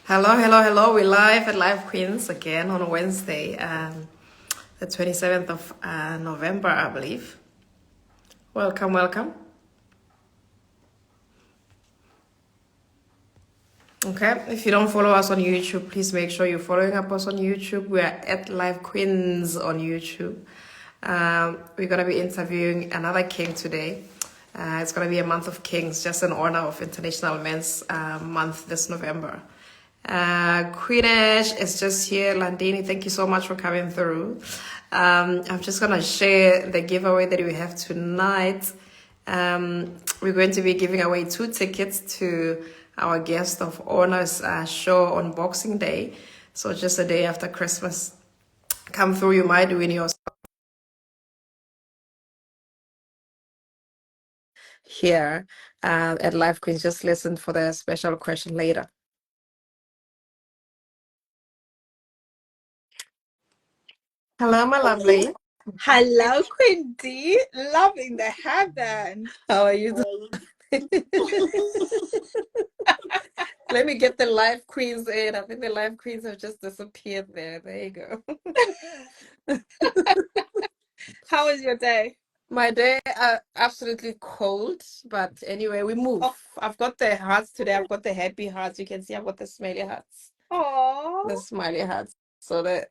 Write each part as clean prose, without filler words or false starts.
Hello, hello, hello. We're live at Live Queens again on a Wednesday, the 27th of November, I believe. Welcome, welcome. Okay, if you don't follow us on YouTube, please make sure you're following us on YouTube. We are at Live Queens on YouTube. We're going to be interviewing another king today. It's going to be a month of kings, just in honor of International Men's Month this November. Queen Ash is just here. Landini, thank you so much for coming through. I'm just going to share the giveaway that we have tonight. We're going to be giving away 2 tickets to our guest of honor's show on Boxing Day. So just a day after Christmas. Come through, you might win yours here at Live Queens. Just listen for the special question later. Hello, my lovely. Hello, Queen D. Loving the heaven. How are you doing? Let me get the Live Queens in. I think the Live Queens have just disappeared there. There you go. How was your day? My day absolutely cold, but anyway, we move. Oh. I've got the hearts today. I've got the happy hearts. You can see I've got the smiley hearts. Oh, The smiley hearts. So the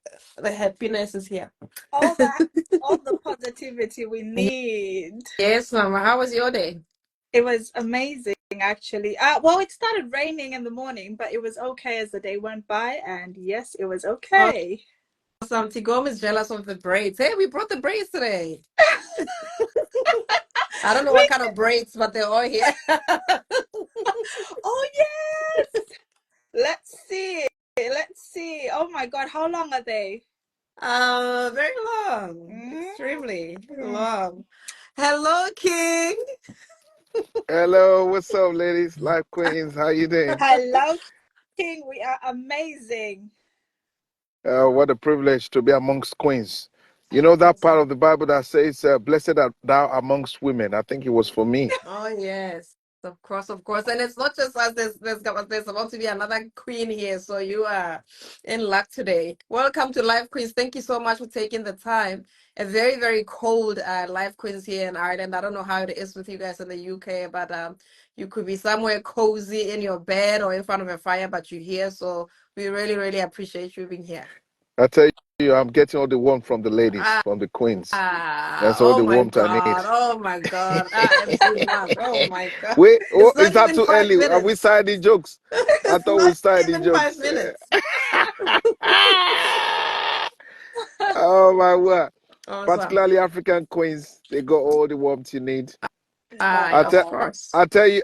happiness is here. all the positivity we need. Yes, Mama. How was your day? It was amazing, actually. Well, it started raining in the morning, but it was okay as the day went by, and yes, it was okay. Awesome. Tigom is jealous of the braids. Hey, we brought the braids today. I don't know what kind of braids, but they're all here. Oh, yes. Let's see. Oh my God, how long are they? Very long. Extremely long. Hello, King. Hello, what's up, ladies? Live Queens, how you doing? Hello, King. We are amazing. What a privilege to be amongst queens. You know that part of the Bible that says, "Blessed art thou amongst women." I think it was for me. Oh yes, of course, of course. And it's not just us. There's about to be another queen here, so you are in luck today. Welcome to Live Queens. Thank you so much for taking the time. A very, very cold Live Queens here in Ireland. I don't know how it is with you guys in the UK, but you could be somewhere cozy in your bed or in front of a fire, but you're here. So we really, really appreciate you being here. I tell you, I'm getting all the warmth from the ladies, from the queens. That's all Oh the my warmth I need. God. Oh my God. MC Mark. Oh my God. Wait, oh, It's not is that even too 5 early? Are we minutes. starting jokes? I It's thought we not started even jokes. 5 minutes. Oh my word. Awesome. Particularly African queens, they got all the warmth you need. Of course. I'll tell you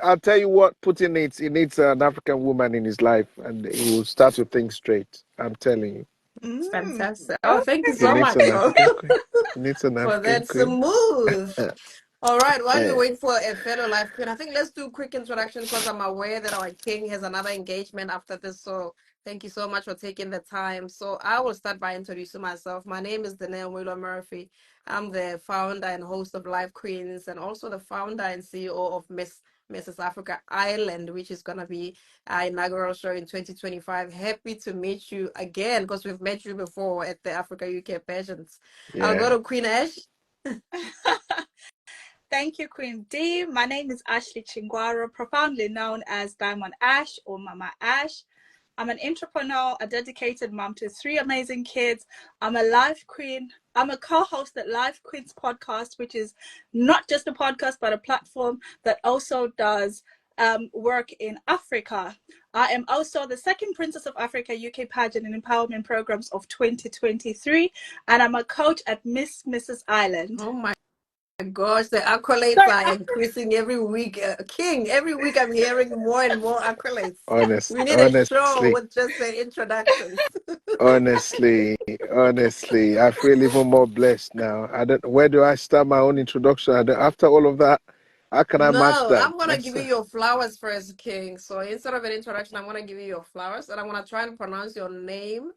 what Putin needs. He needs an African woman in his life, and he will start to think straight. I'm telling you. It's fantastic. Oh, thank you He so needs much an African queen. He needs an for African that queen. smooth. All right, while we wait for a fellow life queen, I think let's do a quick introduction because I'm aware that our king has another engagement after this. So thank you so much for taking the time. So I will start by introducing myself. My name is Danielle Wheeler Murphy. I'm the founder and host of Live Queens and also the founder and CEO of Mrs. Africa Ireland, which is going to be our inaugural show in 2025. Happy to meet you again because we've met you before at the Africa UK pageants. Yeah. I'll go to Queen Ash. Thank you, Queen D. My name is Ashley Chingwaro, profoundly known as Diamond Ash or Mama Ash. I'm an entrepreneur, a dedicated mom to 3 amazing kids. I'm a live queen. I'm a co-host at Live Queens podcast, which is not just a podcast, but a platform that also does work in Africa. I am also the second Princess of Africa UK pageant and empowerment programs of 2023, and I'm a coach at Mrs. Ireland. Oh my gosh, the accolades are increasing every week. King, every week I'm hearing more and more accolades. We need a show with just the introductions. honestly, I feel even more blessed now. Where do I start my own introduction? After all of that, how can I match that? I'm gonna give you your flowers first, King. So instead of an introduction, I'm gonna give you your flowers, and I'm gonna try and pronounce your name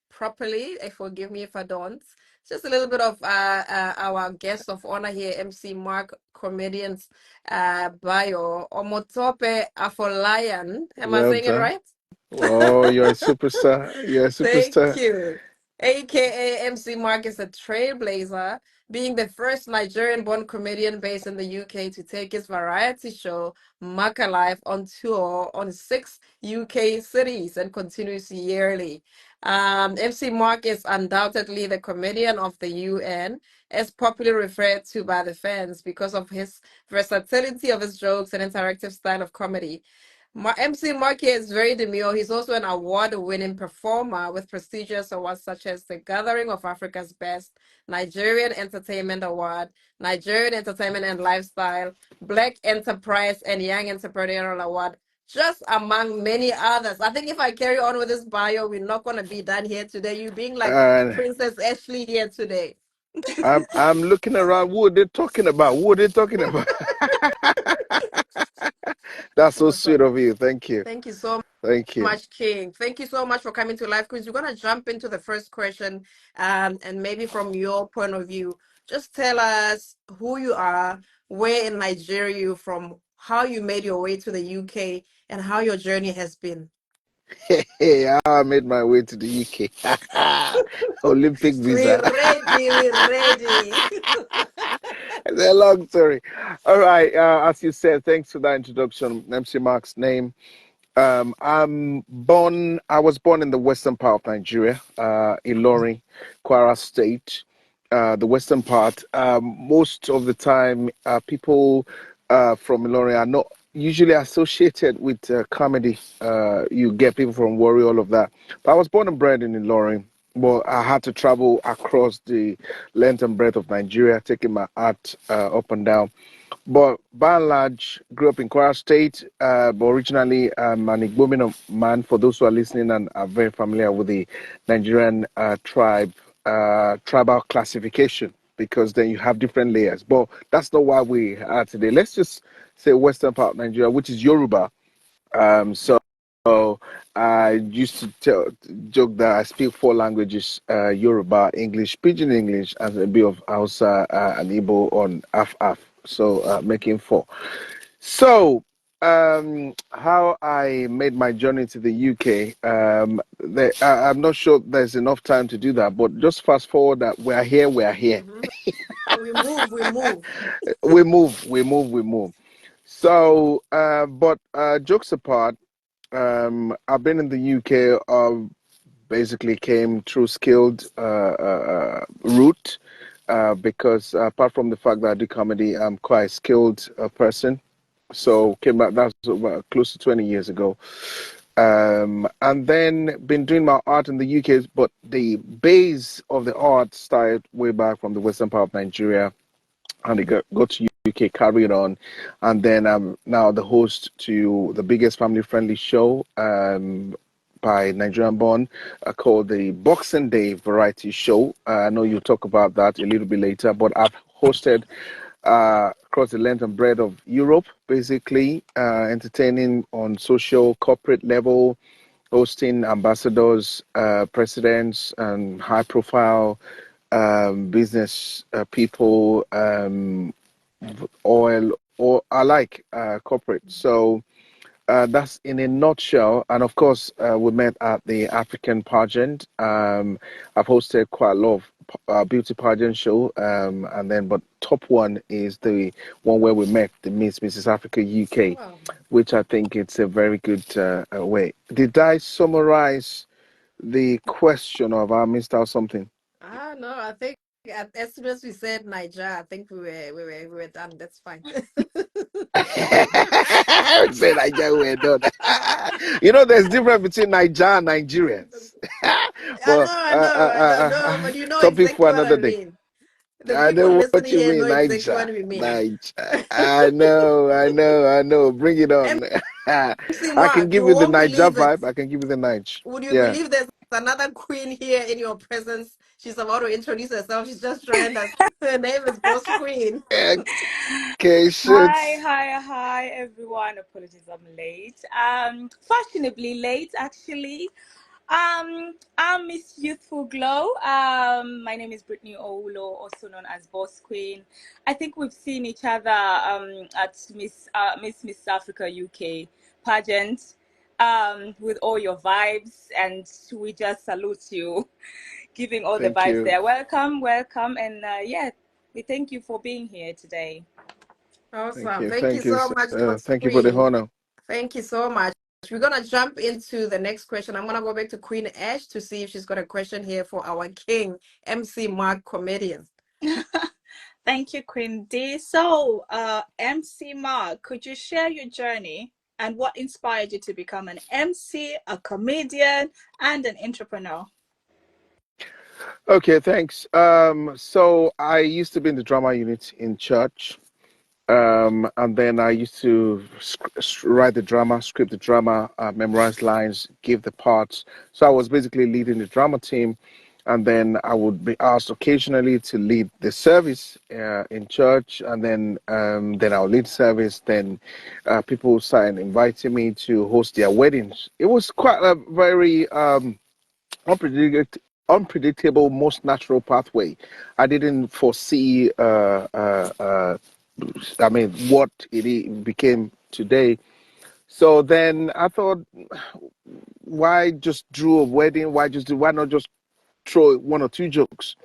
properly. Forgive me if I don't. Just a little bit of our guest of honor here, MC Mark, comedian's bio. Omotope Afolayan. Am I saying it right? Oh, you're a superstar. You're a Thank superstar. you. AKA MC Mark is a trailblazer, being the first Nigerian-born comedian based in the UK to take his variety show, Maka Life, on tour on 6 UK cities and continues yearly. MC Mark is undoubtedly the comedian of the UN, as popularly referred to by the fans because of his versatility of his jokes and interactive style of comedy. MC Marky is very demure. He's also an award-winning performer with prestigious awards such as the Gathering of Africa's Best, Nigerian Entertainment Award, Nigerian Entertainment and Lifestyle, Black Enterprise, and Young Entrepreneurial Award, just among many others. I think if I carry on with this bio, we're not going to be done here today. You being like Uh, Princess Ashley here today. I'm looking around. Who are they talking about? Who are they talking about? That's so sweet Awesome. of you. Thank you. Thank you so Thank you. much, King. Thank you so much for coming to Life Quiz. We're gonna jump into the first question, and maybe from your point of view, just tell us who you are, where in Nigeria you're from, how you made your way to the UK, and how your journey has been. Hey, I made my way to the UK. Olympic We're visa. ready. We're ready. It's a long story. All right. As you said, thanks for that introduction. MC Mark's name. I was born in the western part of Nigeria, Ilorin, Kwara State, the western part. Most of the time, people from Ilorin are not usually associated with comedy. You get people from Warri, all of that. But I was born and bred in Ilorin. But I had to travel across the length and breadth of Nigeria, taking my art up and down. But by and large, grew up in Kwara State, but originally I'm an Igbomin man. For those who are listening and are very familiar with the Nigerian tribal classification, because then you have different layers. But that's not why we are today. Let's just say Western part of Nigeria, which is Yoruba. So I used to joke that I speak four languages: Yoruba, English, Pidgin English, and a bit of Hausa and Igbo on half. So making four. So how I made my journey to the UK. I'm not sure there's enough time to do that, but just fast forward that we're here. We're here. Mhm. We move. We move. We move. We move. We move. So, but jokes apart. I've been in the UK. Basically, came through skilled route because apart from the fact that I do comedy, I'm quite a skilled person. So came back. That's about close to 20 years ago. And then been doing my art in the UK, but the base of the art started way back from the western part of Nigeria, and it got to UK, carried on, and then I'm now the host to the biggest family-friendly show by Nigerian Born called the Boxing Day Variety Show. I know you'll talk about that a little bit later, but I've hosted across the length and breadth of Europe, basically entertaining on social, corporate level, hosting ambassadors, presidents, and high-profile business people, oil, or I like corporate. So that's in a nutshell. And of course, we met at the African pageant. I've hosted quite a lot of beauty pageant show, and then but top one is the one where we met the Mrs. Africa UK, Wow. which I think it's a very good way. Did I summarize the question, or have I missed out something? Ah, no, I think as soon as we said Niger, I think we were done. That's fine. Say Niger, we're done. There's difference between Niger and Nigerians. I But know, I know, I don't know, but you know topic for exactly what I another day. mean. The I people know what listening you here know mean, exactly Niger. what we mean. Niger. I know. Bring it on. MC I can Mark, give you you the won't Niger believe it. vibe. I can give you the Niger. Would you Yeah. believe there's another queen here in your presence? She's about to introduce herself. She's just joined us. Her name is Boss Queen. Okay, Hi, shoots. hi, hi, everyone. Apologies, I'm late. Fashionably late, actually. I'm Miss Youthful Glow. My name is Brittany Oulo, also known as Boss Queen. I think we've seen each other at Miss Africa UK pageant. with all your vibes, and we just salute you, giving all the Thank vibes you. there. Welcome, welcome, and yeah, we thank you for being here today. Awesome. Thank you Thank you. so much, Dr. Thank you for the Queen. honor. Thank you so much. We're gonna jump into the next question. I'm gonna go back to Queen Ash to see if she's got a question here for our king, MC Mark, comedian. Thank you, Queen D. So, MC Mark, could you share your journey and what inspired you to become an MC, a comedian, and an entrepreneur? Okay, thanks. So I used to be in the drama unit in church. And then I used to write the drama, script the drama, memorize lines, give the parts. So I was basically leading the drama team, and then I would be asked occasionally to lead the service in church, and then I'll lead service. Then people started inviting me to host their weddings. It was quite a very unpredictable, most natural pathway. I didn't foresee I mean, what became today. So then I thought, why just do a wedding? Why not just throw one or two jokes?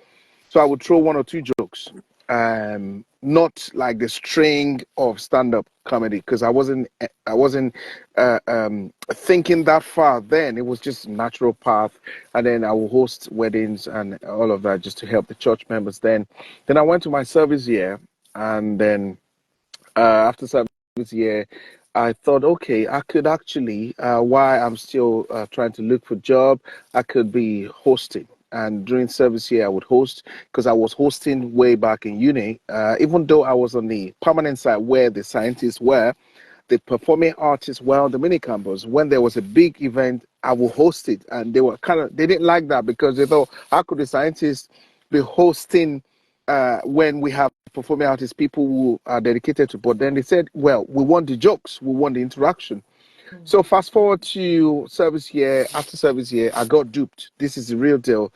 So I would throw one or two jokes, not like the string of stand-up comedy, because I wasn't thinking that far then. It was just natural path, and then I will host weddings and all of that just to help the church members. Then I went to my service year, and then after service year, I thought, okay, I could actually, while I'm still trying to look for job, I could be hosting. And during service year, I would host because I was hosting way back in uni. Even though I was on the permanent side where the scientists were, the performing artists were on the mini campus. When there was a big event, I would host it, and they didn't like that because they thought, how could the scientists be hosting when we have performing artists, people who are dedicated to? But then they said, well, we want the jokes, we want the interaction. So fast forward to service year. After service year, I got duped. This is the real deal.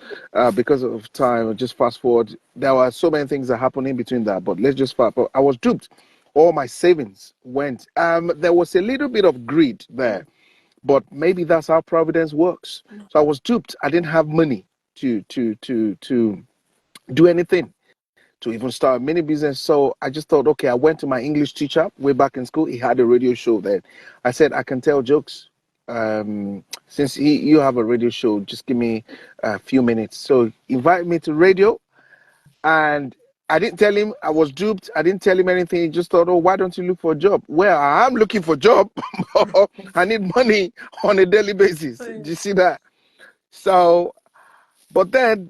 Because of time, just fast forward. There were so many things that happened in between that, but let's just fast. But I was duped. All my savings went. There was a little bit of greed there, but maybe that's how Providence works. So I was duped. I didn't have money to do anything, to even start a mini business. So I just thought, okay, I went to my English teacher way back in school. He had a radio show then. I said, I can tell jokes. Since you have a radio show, just give me a few minutes. So invite me to radio, and I didn't tell him I was duped. I didn't tell him anything. He just thought, oh, why don't you look for a job? Well, I'm looking for a job. I need money on a daily basis. Do you see that? So but then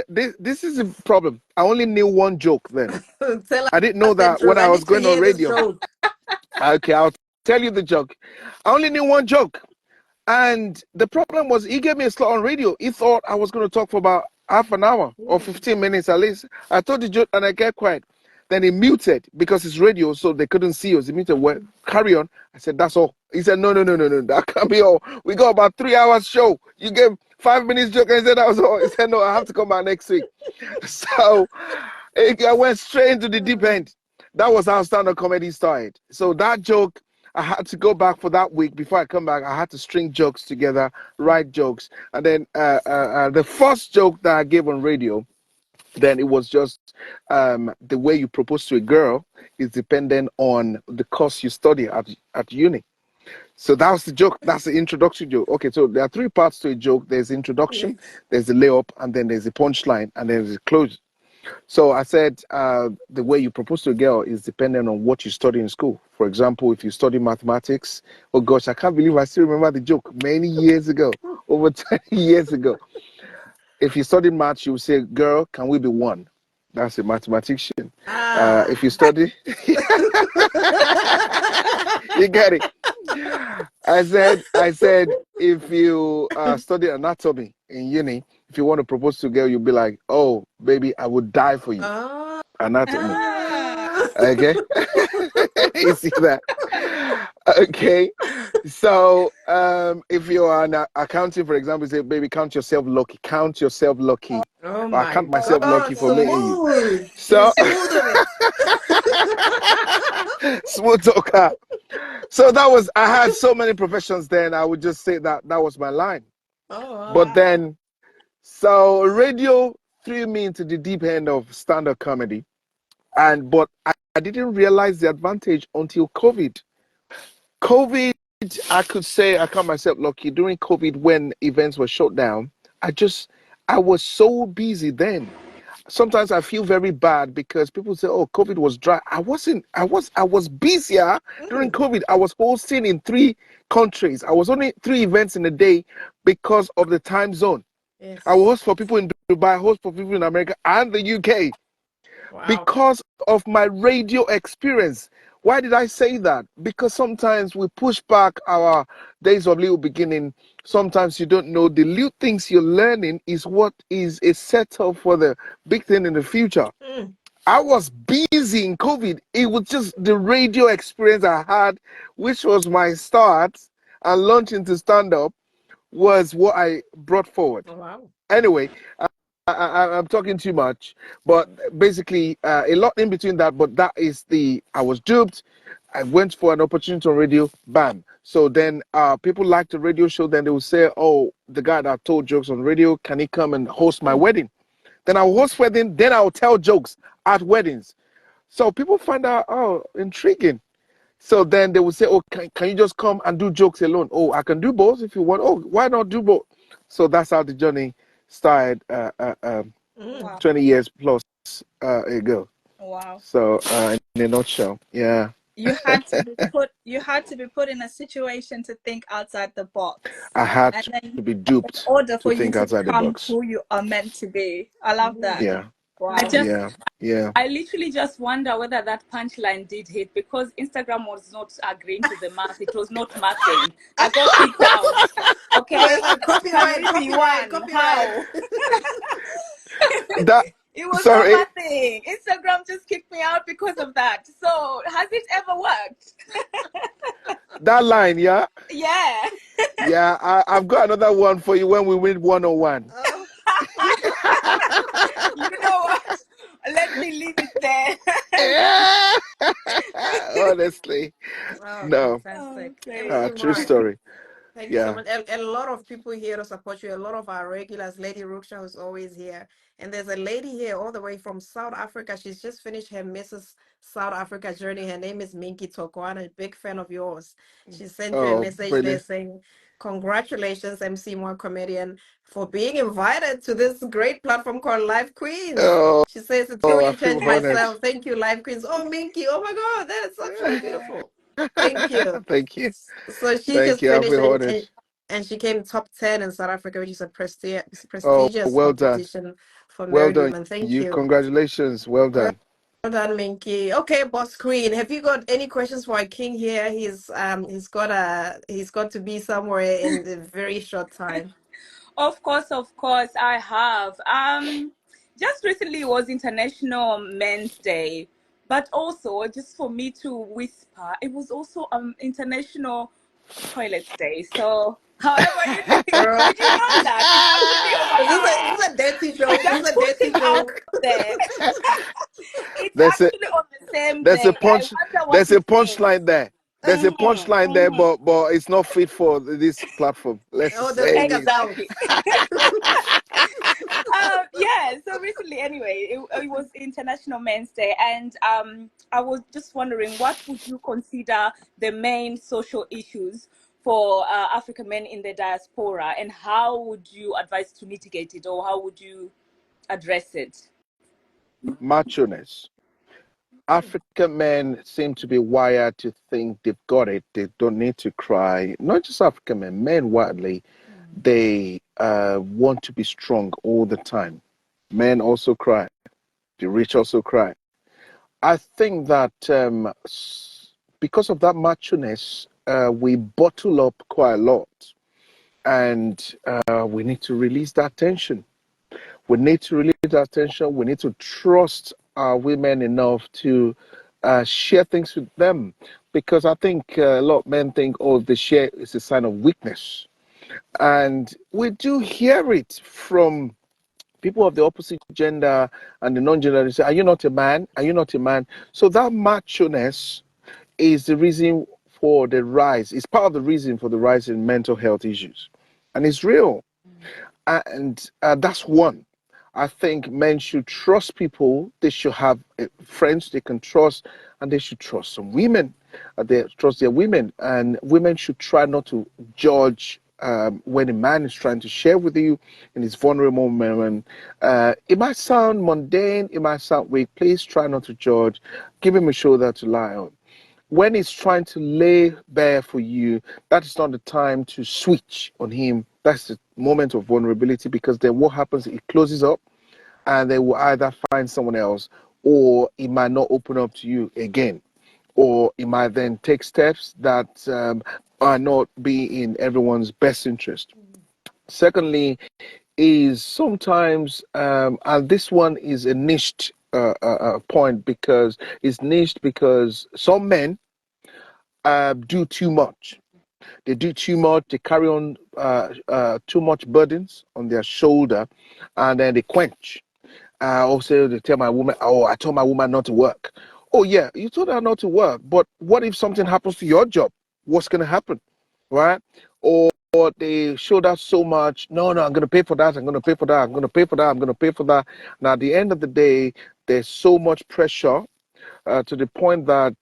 this is a problem. I only knew one joke then. Tell I didn't know us the that when truth. I I was need to going on hear this radio. joke. Okay, I'll tell you the joke. I only knew one joke. And the problem was he gave me a slot on radio. He thought I was going to talk for about half an hour or 15 minutes at least. I told the joke and I kept quiet. Then he muted because it's radio, so they couldn't see us. He muted. Well, carry on. I said, that's all. He said, no. That can't be all. We got about 3 hours show. You gave 5 minutes joke and he said that was all. He said, no, I have to come back next week. So I went straight into the deep end. That was how stand-up comedy started. So that joke, I had to go back for that week. Before I come back, I had to string jokes together, write jokes. And then the first joke that I gave on radio, then it was just the way you propose to a girl is dependent on the course you study at uni. So that was the joke. That's the introductory joke. Okay, so there are 3 parts to a joke. There's the introduction, there's the layup, and then there's the punchline, and then there's the close. So I said the way you propose to a girl is dependent on what you study in school. For example, if you study mathematics, oh gosh, I can't believe I still remember the joke many years ago, over 20 years ago. If you study maths, you will say, girl, can we be one? That's a mathematician. If you study, you get it. I said, if you study anatomy in uni, if you want to propose to a girl, you'll be like, oh, baby, I would die for you. Anatomy. Okay. You see that? Okay. So if you are an accounting, for example, say, baby, count yourself lucky. Count yourself lucky. Oh I count myself lucky for so meeting you. smooth. So Smooth of it. smooth talker. So that was, I had so many professions then. I would just say that that was my line. Oh, wow. But then, so radio threw me into the deep end of stand-up comedy, but I didn't realize the advantage until COVID. COVID, I could say I count myself lucky. During COVID, when events were shut down, I just I was so busy then. Sometimes I feel very bad because people say, "Oh, COVID was dry." I wasn't. I was busier during COVID. I was hosting in 3 countries. I was only 3 events in a day because of the time zone. Yes. I will host for people in Dubai, host for people in America and the UK Wow. because of my radio experience. Why did I say that? Because sometimes we push back our days of little beginning. Sometimes you don't know the little things you're learning is what is a setup for the big thing in the future. Mm. I was busy in COVID. It was just the radio experience I had, which was my start and launch into stand up, was what I brought forward. Oh, wow. Anyway, I'm talking too much, but basically a lot in between that. But that is I was duped. I went for an opportunity on radio, bam. So then people like the radio show. Then they will say, "Oh, the guy that told jokes on radio, can he come and host my wedding?" Then I'll host wedding. Then I'll tell jokes at weddings. So people find out, oh, intriguing. So then they will say, "Oh, can you just come and do jokes alone?" "Oh, I can do both if you want." "Oh, why not do both?" So that's how the journey started Wow. 20 years plus ago. Wow. So in a nutshell, yeah. You had to be put in a situation to think outside the box. I had And to then be in duped order for to you think to outside the become box. who you are meant to be. I love that. Yeah, Wow. I literally just wonder whether that punchline did hit because Instagram was not agreeing to the math. It was not mathing. I got kicked out. Okay. Copyright, Can we be one? How? that It was sorry. not my thing. Instagram just kicked me out because of that. So has it ever worked? That line, yeah, Yeah. yeah. I've got another one for you when we win 101. Oh, You know what? Let me leave it there. Yeah. Honestly, wow, no. fantastic. Okay. MC True Mark, story. thank you so Yeah. much. A lot of people here to support you. A lot of our regulars. Lady Ruksha is always here. And there's a lady here all the way from South Africa. She's just finished her Mrs. South Africa journey. Her name is Minky Tokwana, a big fan of yours. She sent you a Oh, message there really? saying, "Congratulations, MC More Comedian, for being invited to this great platform called Live Queens." Oh, She says, "It's I really feel changed honored. myself. Thank you, Live Queens." Oh, Minky. Oh my God, that is absolutely beautiful. Thank you. Thank you. So she Thank just you. I finished feel honored. and she came top 10 in South Africa, which is a Oh, prestigious well done. competition for Well married done. women. Thank You. you. Congratulations. Well Well done. done, Minky. Okay, Boss Queen, have you got any questions for our king here? He's got to be somewhere in a very short time. Of course, I have. Just recently was International Men's Day, but also just for me to whisper, it was also International Toilets Day. So, however you think, Girl, did you know that? It's actually on my is mind. this a dirty joke? Is Just this a put dirty it out joke? there. It's There's a actually on the same there's a day. I punch wonder what there's a it means. punchline there. There's a punchline there, but it's not fit for this platform. Let's Oh, the say finger this. sound. Exactly. Yeah, so recently anyway it was International Men's Day, and I was just wondering, what would you consider the main social issues for African men in the diaspora, and how would you advise to mitigate it, or how would you address it? Macho-ness. African men seem to be wired to think they've got it. They don't need to cry. Not just African men, men widely, they want to be strong all the time. Men also cry. The rich also cry. I think that because of that macho-ness, we bottle up quite a lot, and we need to release that tension. We need to release that tension. We need to trust our women enough to share things with them, because I think a lot of men think, oh, the share is a sign of weakness, and we do hear it from people of the opposite gender and the non-gender. They say, "Are you not a man? Are you not a man?" So that macho-ness is the reason for the rise. It's part of the reason for the rise in mental health issues, and it's real. And that's one. I think men should trust people. They should have friends they can trust, and they should trust some women. They trust their women, and women should try not to judge when a man is trying to share with you in his vulnerable moment. It might sound mundane, it might sound weak. Please try not to judge. Give him a shoulder to lie on. When he's trying to lay bare for you, that is not the time to switch on him. That's the moment of vulnerability, because then what happens, it closes up and they will either find someone else, or it might not open up to you again, or it might then take steps that are not be in everyone's best interest. Secondly, is sometimes, and this one is a niched point, because it's niched because some men do too much. They do too much. They carry on too much burdens on their shoulder, and then they quench. Also, they tell my woman, "Oh, I told my woman not to work." Oh yeah, you told her not to work, but what if something happens to your job? What's going to happen, right? Or they showed us so much. No, no, I'm going to pay for that. I'm going to pay for that. I'm going to pay for that. I'm going to pay for that. Now, at the end of the day, there's so much pressure to the point that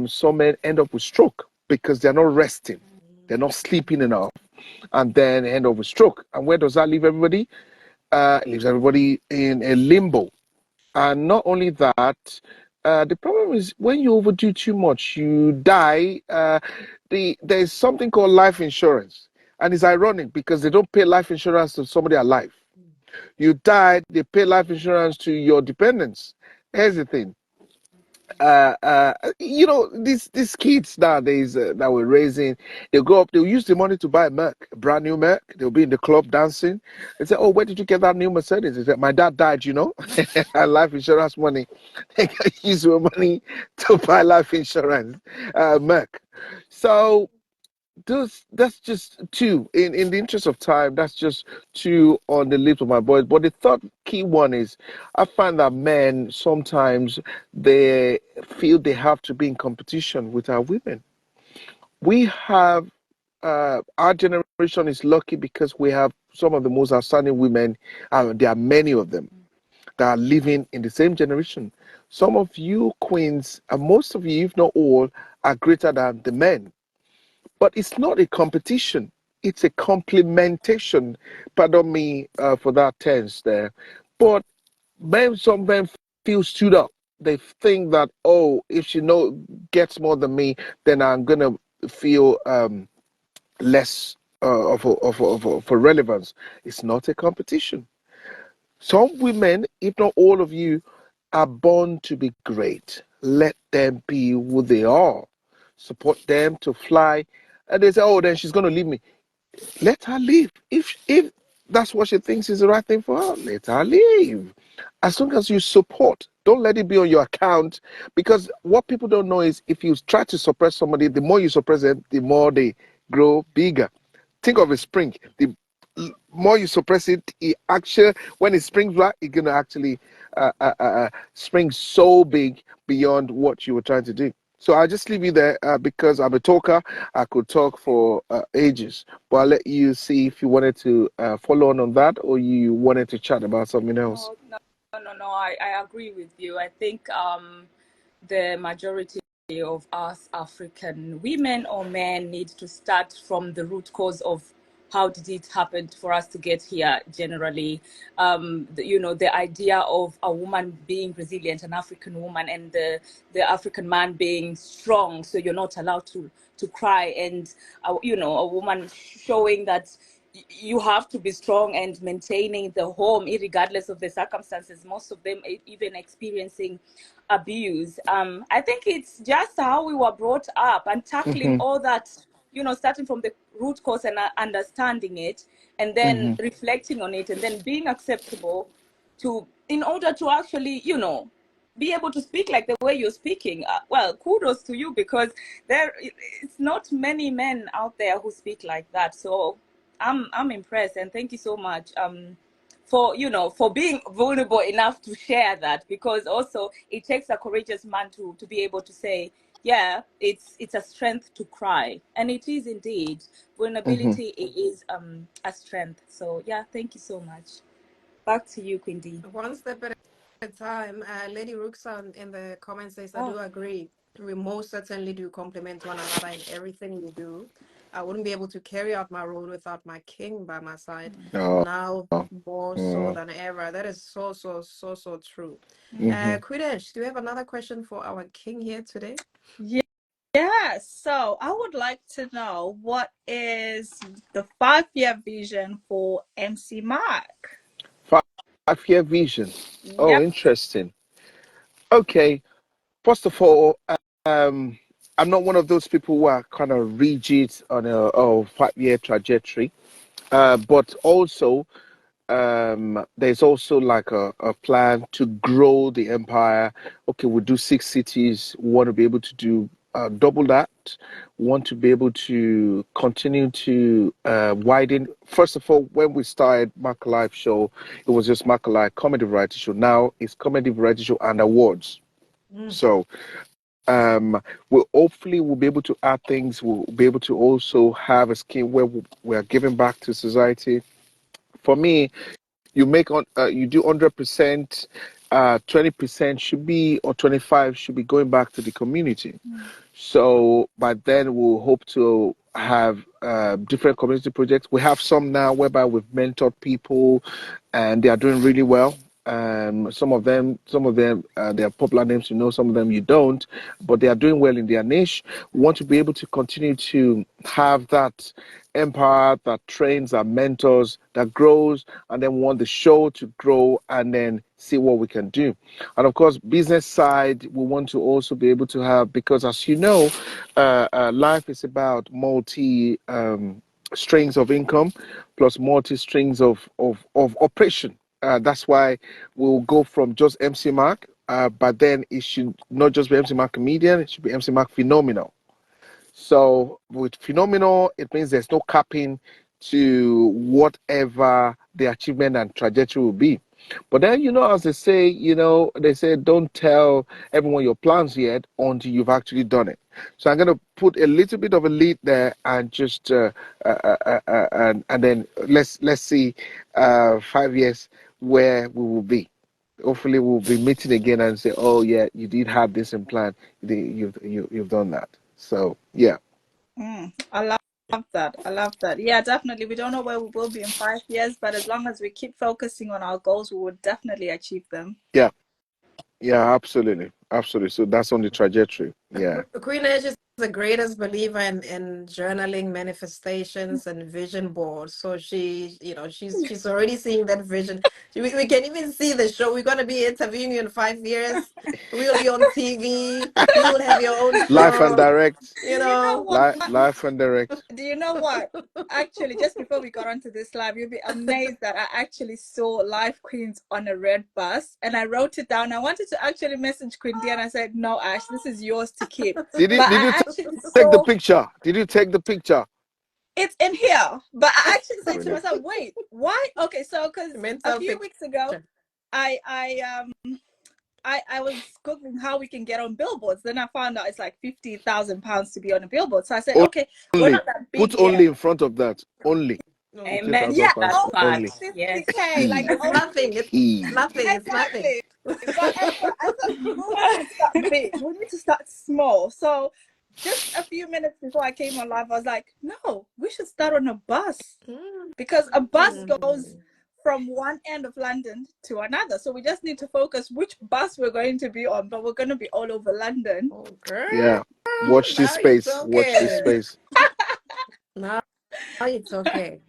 some men end up with stroke because they're not resting, they're not sleeping enough, and then end up with stroke. And where does that leave everybody? It leaves everybody in a limbo. And not only that, the problem is when you overdo too much, you die. There's something called life insurance. And it's ironic because they don't pay life insurance to somebody alive. You die, they pay life insurance to your dependents. Here's the thing. These kids nowadays that we're raising, they'll go up, they'll use the money to buy a Merc, a brand new Merc. They'll be in the club dancing. They say, "Oh, where did you get that new Mercedes?" They say, "My dad died, you know." And life insurance money. They can use your money to buy life insurance, Merc. So that's just two. In the interest of time, that's just two on the lips of my boys. But the third key one is, I find that men sometimes they feel they have to be in competition with our women. We have our generation is lucky because we have some of the most outstanding women. There are many of them that are living in the same generation. Some of you queens, and most of you, if not all, are greater than the men. But it's not a competition. It's a complementation. Pardon me for that tense there. But some men feel stood up. They think that, oh, if she gets more than me, then I'm gonna feel less for relevance. It's not a competition. Some women, if not all of you, are born to be great. Let them be who they are. Support them to fly. And they say, "Oh, then she's going to leave me." Let her leave. If that's what she thinks is the right thing for her, let her leave. As long as you support, don't let it be on your account. Because what people don't know is, if you try to suppress somebody, the more you suppress them, the more they grow bigger. Think of a spring. The more you suppress it, when it springs back, it's gonna actually spring so big beyond what you were trying to do. So I'll just leave you there because I'm a talker. I could talk for ages, but I'll let you see if you wanted to follow on that, or you wanted to chat about something else. No. I agree with you. I think the majority of us African women or men need to start from the root cause of how did it happen for us to get here generally. The idea of a woman being resilient, an African woman, and the African man being strong, so you're not allowed to cry, and a woman showing that you have to be strong and maintaining the home regardless of the circumstances, most of them even experiencing abuse. I think it's just how we were brought up, and tackling all that, starting from the root cause and understanding it, and then reflecting on it, and then being acceptable in order to actually, be able to speak like the way you're speaking. Well, kudos to you, because it's not many men out there who speak like that. So I'm impressed, and thank you so much for being vulnerable enough to share that, because also it takes a courageous man to be able to say, yeah, it's a strength to cry, and it is indeed. Hmm. Vulnerability is a strength. So yeah, thank you so much. Back to you, Queen D. One step at a time. Lady Ruxan in the comments says, I Oh, do agree. We most certainly do complement one another in everything we do. I wouldn't be able to carry out my role without my king by my side. Oh, Now more so oh, than ever. That is so true. hmm. Queen Ash, do you have another question for our king here today? Yeah, so I would like to know, what is the 5-year vision for MC Mark? 5-year vision. Oh, Yep. interesting. Okay. First of all, um, I'm not one of those people who are kind of rigid on a 5-year trajectory. But also, there's also like a plan to grow the empire. Okay, we'll do 6 cities. We want to be able to do double that. We want to be able to continue to widen. First of all, when we started Mark Live Show, it was just Mark Live Comedy Variety Show. Now it's Comedy Variety Show and Awards. So we hopefully will be able to add things. We'll be able to also have a scheme where we are giving back to society. For me, you do 100%, 20% should be, or 25 should be going back to the community. So by then we'll hope to have different community projects. We have some now whereby we've mentored people and they are doing really well. Some of them, they are popular names, you know, some of them you don't, but they are doing well in their niche. We want to be able to continue to have that empire that trains our mentors, that grows, and then we want the show to grow and then see what we can do. And of course, business side, we want to also be able to have, because as you know, life is about multi strings of income plus multi strings of operation. That's why we'll go from just MC Mark, but then it should not just be MC Mark comedian, it should be MC Mark phenomenal. So with phenomenal, it means there's no capping to whatever the achievement and trajectory will be. But then, you know, as they say, they say don't tell everyone your plans yet until you've actually done it. So I'm going to put a little bit of a lead there and just and then let's see 5 years where we will be. Hopefully, we'll be meeting again and say, "Oh yeah, you did have this in plan. You've done that." So yeah. I love that. I love that. Yeah, definitely. We don't know where we will be in 5 years, but as long as we keep focusing on our goals, we will definitely achieve them. Yeah, yeah, absolutely, absolutely. So that's on the trajectory. Yeah. Queen Edge is the greatest believer in journaling, manifestations, and vision boards. So she's already seeing that vision. We can even see the show. We're gonna be interviewing you in 5 years. We'll be on TV. You will have your own Life and show. direct. You You know know. what? Life and direct. Do you know what? Actually, just before we got onto this live, you'll be amazed that I actually saw Live Queens on a red bus and I wrote it down. I wanted to actually message Queen D and I said, no, Ash, this is yours to keep. Did you But did I you actually take the saw picture? Did you take the picture? it's in here. But I actually said to Brilliant. myself, wait, why? Okay, so because a Mental few weeks ago, picture. I was googling how we can get on billboards. Then I found out it's like £50,000 to be on a billboard. So I said, okay, we're Only not that big put here. only in front of that. Only No. fifty Amen thousand to Yeah, pounds that only only. fact. Yes. 50K, like It's only nothing. It's 50. nothing. It's nothing. exactly. But anyway, I said we need to start big. We need to start small. So just a few minutes before I came on live, I was like, no, we should start on a bus because a bus goes from one end of London to another. So we just need to focus which bus we're going to be on, but we're going to be all over London. Oh, girl. Yeah. Watch this Now it's space. Watch this okay. space. Now it's okay.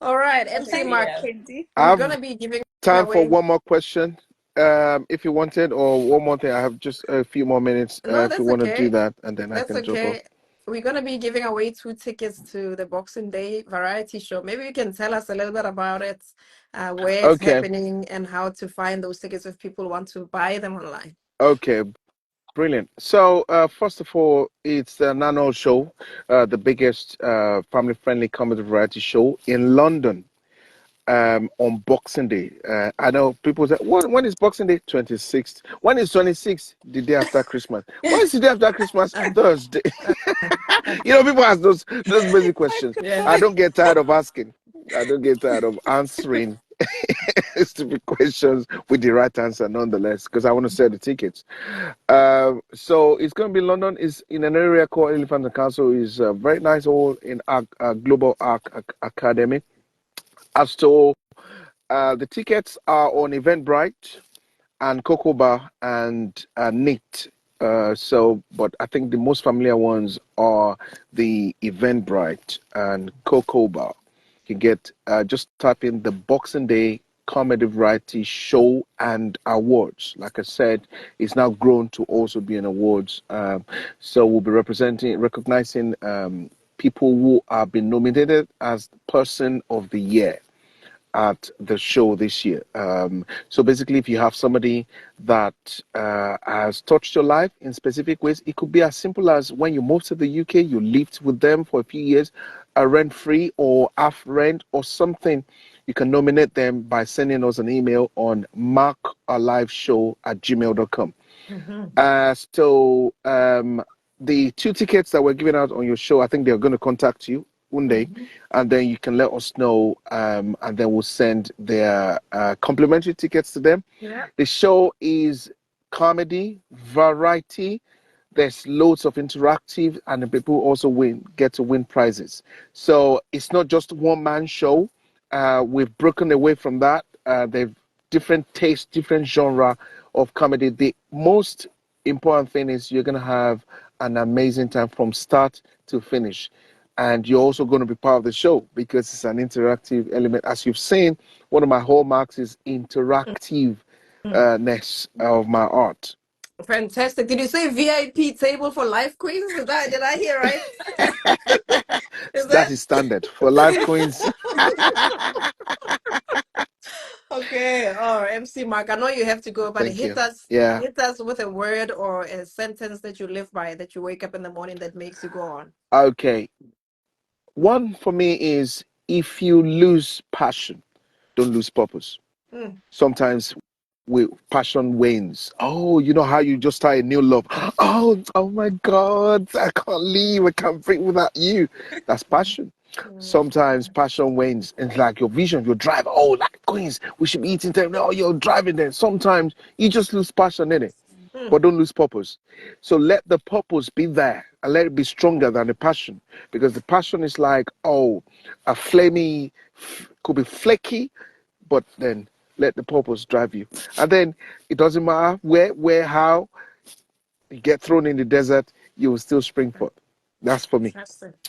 All right, MC Thank you, Mark. Yeah. Quinty. I We're have gonna be giving time for away. one more question. If you wanted, or one more thing, I have just a few more minutes. No, If you that's want to do okay. that, and then I That's can jump off. okay. We're gonna be giving away 2 tickets to the Boxing Day variety show. Maybe you can tell us a little bit about it, where it's Okay. happening, and how to find those tickets if people want to buy them online. Okay. Brilliant. So, first of all, it's an annual show, the biggest family-friendly comedy variety show in London. on Boxing Day. I know people say, when is Boxing Day? 26th. When is 26th? The day after Christmas. When is the day after Christmas? Thursday. People ask those basic questions. Yeah. I don't get tired of asking. I don't get tired of answering stupid questions with the right answer nonetheless, because I want to sell the tickets. So it's going to be London. Is in an area called Elephant and Castle. Is a very nice hall in Global Arc Academy. As to the tickets are on Eventbrite and Cocoa Bar and Neat. But I think the most familiar ones are the Eventbrite and Cocoa Bar. You can get just type in the Boxing Day Comedy Variety Show and Awards. Like I said, it's now grown to also be an awards. So we'll be recognizing people who have been nominated as Person of the Year at the show this year. So basically, if you have somebody that has touched your life in specific ways, it could be as simple as when you moved to the UK, you lived with them for a few years, rent-free or half rent or something. You can nominate them by sending us an email on markaliveshow@gmail.com. The 2 tickets that we're giving out on your show, I think they're going to contact you one day, and then you can let us know, and then we'll send their complimentary tickets to them. Yeah. The show is comedy, variety. There's loads of interactive, and the people also get to win prizes. So it's not just one-man show. We've broken away from that. They've different tastes, different genre of comedy. The most important thing is you're going to have an amazing time from start to finish. And you're also going to be part of the show because it's an interactive element. As you've seen, one of my hallmarks is interactiveness of my art. Fantastic. Did you say VIP table for life queens? Did I hear right? That is standard for life queens. Okay. Oh, MC Mark, I know you have to go, but Thank hit you. us Yeah. hit us with a word or a sentence that you live by, that you wake up in the morning that makes you go on. Okay. One for me is, if you lose passion, don't lose purpose. Sometimes passion wanes. Oh, you know how you just start a new love. Oh my God, I can't leave. I can't breathe without you. That's passion. Sometimes passion wanes, and it's like your vision, your drive. Oh, like queens, we should be eating them. Oh, you're driving them. Sometimes you just lose passion in it, but don't lose purpose. So let the purpose be there, and let it be stronger than the passion, because the passion is like, a flamey, could be flaky, but then let the purpose drive you. And then it doesn't matter where, how you get thrown in the desert, you will still spring forth. That's for me.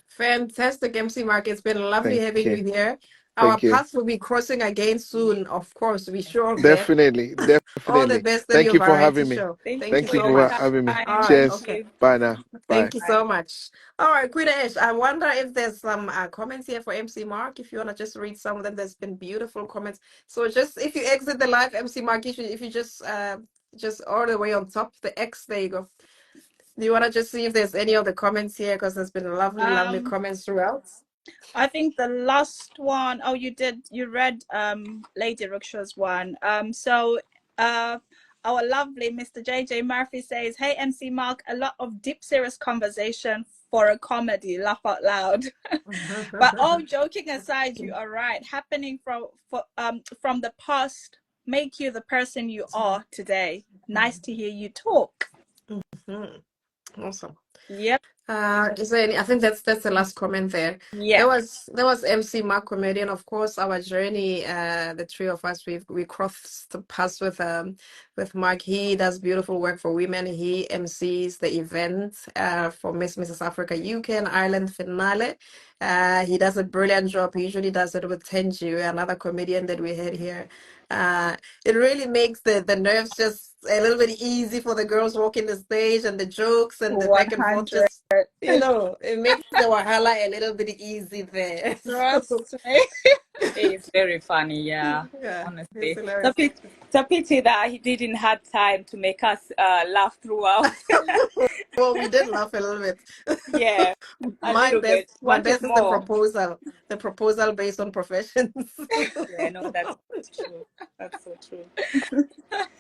Fantastic, MC Mark. It's been lovely Thank having you. you here. Our Thank you. paths will be crossing again soon, of course. Be sure of that. Definitely. All the best in Thank your you for variety having me. show. Thank Thank you you Thank you so for your for much. having me. time. All right, Cheers. okay. Bye now. Bye. Thank you so much. All right, Queen Ash, I wonder if there's some comments here for MC Mark. If you want to just read some of them, there's been beautiful comments. So just if you exit the live, MC Mark, if you just all the way on top, the X, there you go. Do you want to just see if there's any other comments here? Because there's been lovely comments throughout. I think the last one, you read Lady Ruksha's one. So our lovely Mr. JJ Murphy says, "Hey MC Mark, a lot of deep serious conversation for a comedy, laugh out loud." But all joking aside, you are right. Happening from the past make you the person you are today. Nice to hear you talk. Awesome. Yep. Is there any? I think that's the last comment there. Yeah. There was MC Mark, comedian. Of course, our journey, the three of us, we crossed the paths with Mark. He does beautiful work for women. He MCs the event for Mrs. Africa UK and Ireland finale. He does a brilliant job. He usually does it with Tenju, another comedian that we had here. It really makes the nerves just a little bit easy for the girls walking the stage, and the jokes and the back and forth 100. just, it makes the wahala a little bit easy there. Trust me. It's very funny, yeah. Yeah, Honestly, it's hilarious. it's a pity that he didn't have time to make us laugh throughout. Well, we did laugh a little bit. Yeah, a little bit. My Wanted best is the more. proposal. The proposal based on professions. Yeah, no, that's true. That's so true.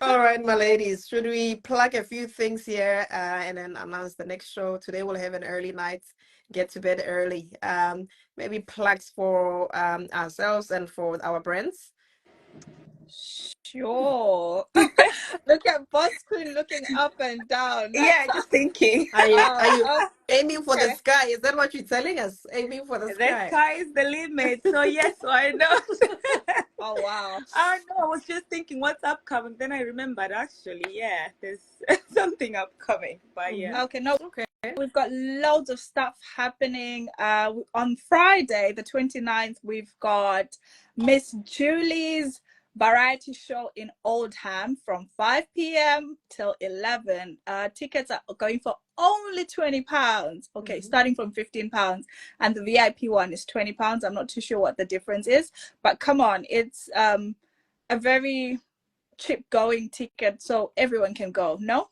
All right, my ladies. Should we plug a few things here and then announce the next show? Today we'll have an early night, get to bed early. Maybe plugs for ourselves and for our brands. Sure. Look at Boss Queen looking up and down. Yeah, just thinking. Are you Oh, aiming for the okay. sky? Is that what you're telling us? Aiming for the The sky. sky is the limit. So yes, why not? Oh, wow. I know. I was just thinking what's upcoming. Then I remembered actually, yeah, there's something upcoming. But yeah. Okay, no, Okay. we've got loads of stuff happening. On Friday, the 29th, we've got Miss Julie's variety show in Oldham from 5 p.m. till 11. Tickets are going for only £20. Okay, starting from £15. And the VIP one is £20. I'm not too sure what the difference is, but come on, it's a very cheap going ticket, so everyone can go. No?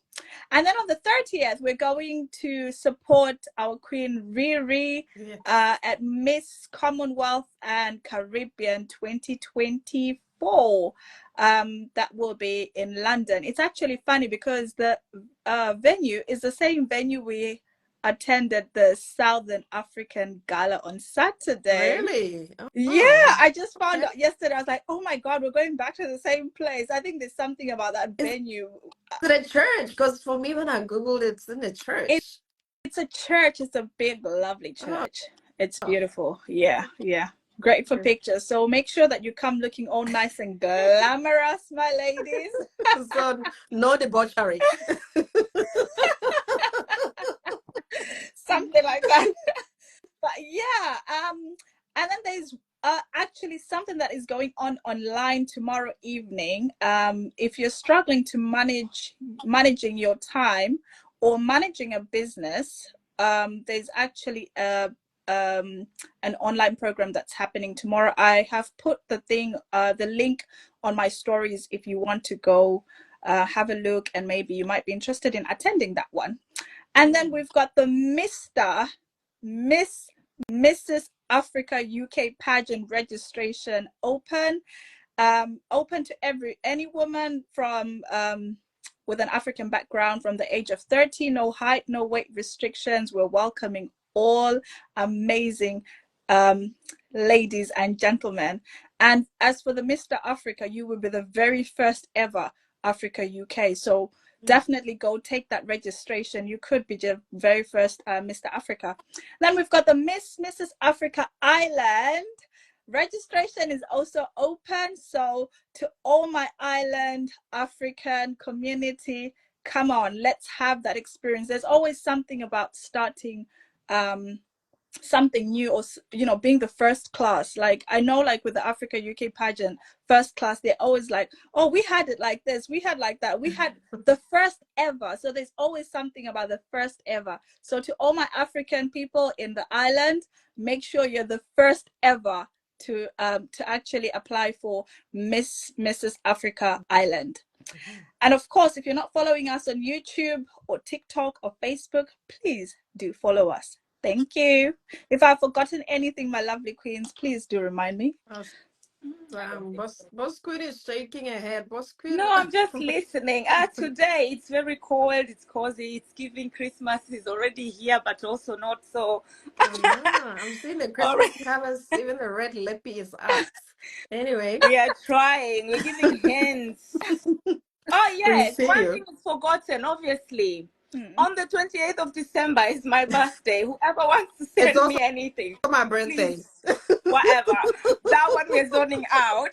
And then on the 30th, we're going to support our Queen Riri at Miss Commonwealth and Caribbean 2024. That will be in London. It's actually funny because the venue is the same venue we attended the Southern African Gala on Saturday. Really? Oh. Yeah, I just found out yesterday. I was like, oh my God, we're going back to the same place. I think there's something about that venue. Is it a church? Because for me, when I Googled it, it's in a church. It's a church. It's a big, lovely church. It's beautiful. Yeah, yeah. Great for pictures. So make sure that you come looking all nice and glamorous, my ladies. So no debauchery. Something like that. But yeah, and then there's actually something that is going on online tomorrow evening. If you're struggling to managing your time or managing a business, there's actually an online program that's happening tomorrow. I have put the link on my stories if you want to go have a look, and maybe you might be interested in attending that one. And then we've got the Mrs. Africa UK pageant registration open to any woman from with an African background from the age of 30. No height, no weight restrictions. We're welcoming all amazing ladies and gentlemen. And as for the Mr. Africa, you will be the very first ever Africa UK. So definitely go take that registration. You could be the very first Mr. Africa. Then we've got the Mrs. Africa Island. Registration is also open. So to all my island African community, come on, let's have that experience. There's always something about starting something new, or being the first class. Like I know, like with the Africa UK pageant first class, they're always like, oh, we had it like this, we had like that, we had the first ever. So there's always something about the first ever. So to all my African people in the island, make sure you're the first ever to actually apply for Mrs. Africa Island. And of course, if you're not following us on YouTube or TikTok or Facebook, please do follow us. Thank you. If I've forgotten anything, my lovely queens, please do remind me. Boss Queen is shaking her head. Boss Queen. No, I'm just listening. Today it's very cold, it's cozy, it's giving. Christmas is already here, but also not so. I'm seeing the Christmas colors, even the red lippy is up. Anyway. We are trying, we're giving hints. Oh yes, one thing is forgotten, obviously. On the 28th of December is my birthday. Whoever wants to send me anything. My birthday. Whatever. That one we're zoning out.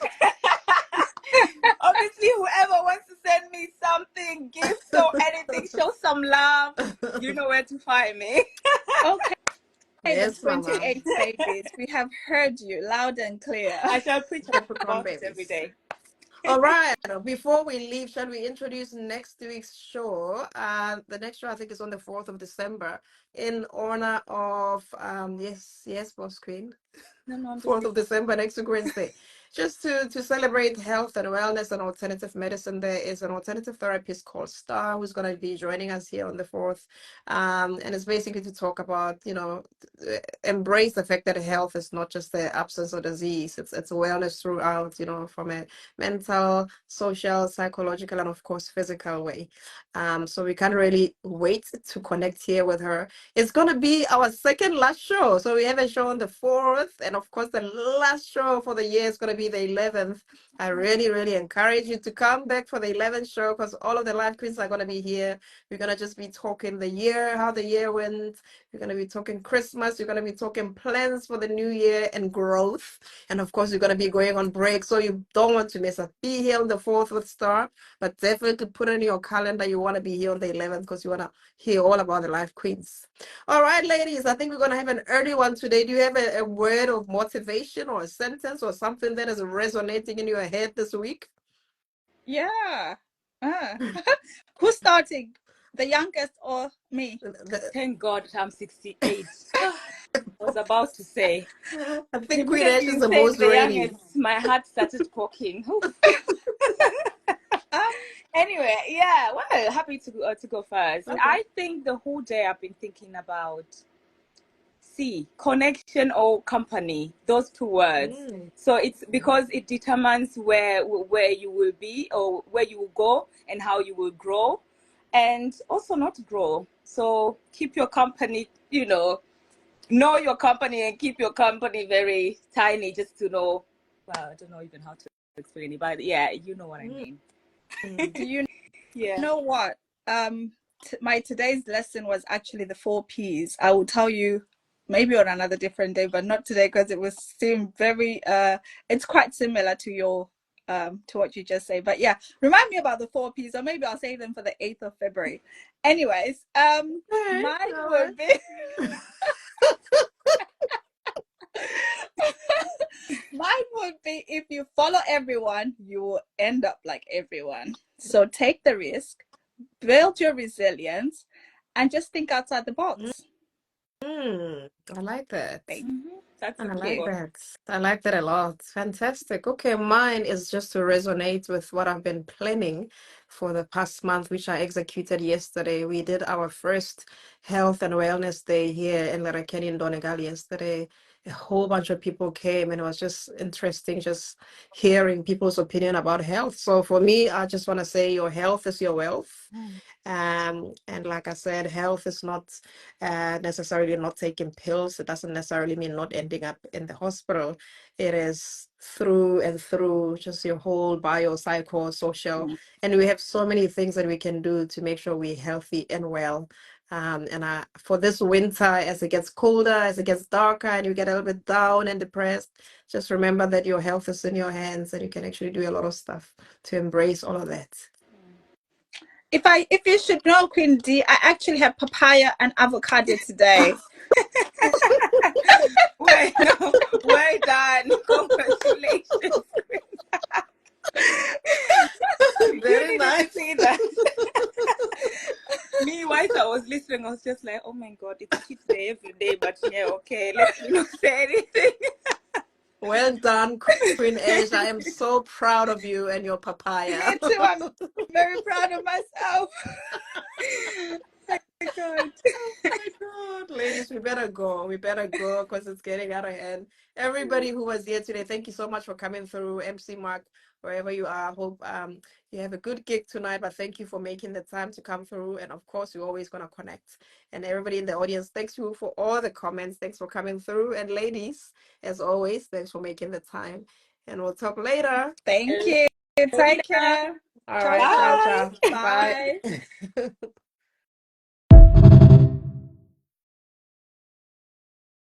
Obviously, whoever wants to send me something, gifts or anything, show some love. You know where to find me. Okay. Yes, 28 babies. We have heard you loud and clear. I shall preach about it every day. All right. Before we leave, shall we introduce next week's show? The next show I think is on the 4th of December in honor of yes, Boss Queen. No, 4th of December, next week Wednesday. just to celebrate health and wellness and alternative medicine, there is an alternative therapist called Star who's going to be joining us here on the 4th. And it's basically to talk about, embrace the fact that health is not just the absence of disease. It's wellness throughout, from a mental, social, psychological, and of course, physical way. So we can't really wait to connect here with her. It's going to be our second last show. So we have a show on the 4th. And of course, the last show for the year is going to be the 11th. I really, really encourage you to come back for the 11th show because all of the live queens are going to be here. We're going to just be talking the year, how the year went. We're going to be talking Christmas. We're going to be talking plans for the new year and growth. And of course, you're going to be going on break. So you don't want to miss it. Be here on the 4th with Star, but definitely put in your calendar. You want to be here on the 11th because you want to hear all about the live queens. All right, ladies, I think we're going to have an early one today. Do you have a word of motivation or a sentence or something that is resonating in your head this week? Yeah. Who's starting? The youngest or me? Thank God I'm 68. I was about to say. I think Queen Ash is the most the ready. youngest, my heart started poking. Anyway, yeah, well, happy to go first. Okay. I think the whole day I've been thinking about connection or company, those two words. So it's because it determines where you will be or where you will go and how you will grow and also not grow. So keep your company, know your company and keep your company very tiny just to know. Well, I don't know even how to explain it, but yeah, you know what I mean. Do you know what? My today's lesson was actually the 4 Ps. I will tell you maybe on another different day, but not today because it seemed very it's quite similar to your to what you just say. But yeah, remind me about the 4 Ps, or maybe I'll say them for the 8th of February. Anyways, mine would be mine would be, if you follow everyone, you will end up like everyone. So take the risk, build your resilience, and just think outside the box. I like that. That's I like that. I like that a lot. Fantastic. Okay, mine is just to resonate with what I've been planning for the past month, which I executed yesterday. We did our first health and wellness day here in Lerakeni in Donegal yesterday. A whole bunch of people came and it was just interesting just hearing people's opinion about health. So for me, I just want to say your health is your wealth. And like I said, health is not necessarily not taking pills. It doesn't necessarily mean not ending up in the hospital. It is through and through just your whole biopsychosocial. And we have so many things that we can do to make sure we're healthy and well. For this winter, as it gets colder, as it gets darker, and you get a little bit down and depressed, just remember that your health is in your hands and you can actually do a lot of stuff to embrace all of that. If you should know, Queen D, I actually have papaya and avocado today. Well done. Congratulations. Very nice. See that. Me, while I was listening, I was just like, oh my God, it's cheat day every day, but yeah, okay, let me not say anything. Well done, Queen Ash. I am so proud of you and your papaya. Me too. I'm very proud of myself. Oh my God. Oh my God. Ladies, we better go because it's getting out of hand. Everybody who was here today, thank you so much for coming through. MC Mark, wherever you are, hope you have a good gig tonight, but thank you for making the time to come through. And of course, we're always going to connect. And everybody in the audience, thanks you for all the comments. Thanks for coming through. And ladies, as always, thanks for making the time. And we'll talk later. Thank you. Take care. All right. Ciao, ciao. Bye. Bye.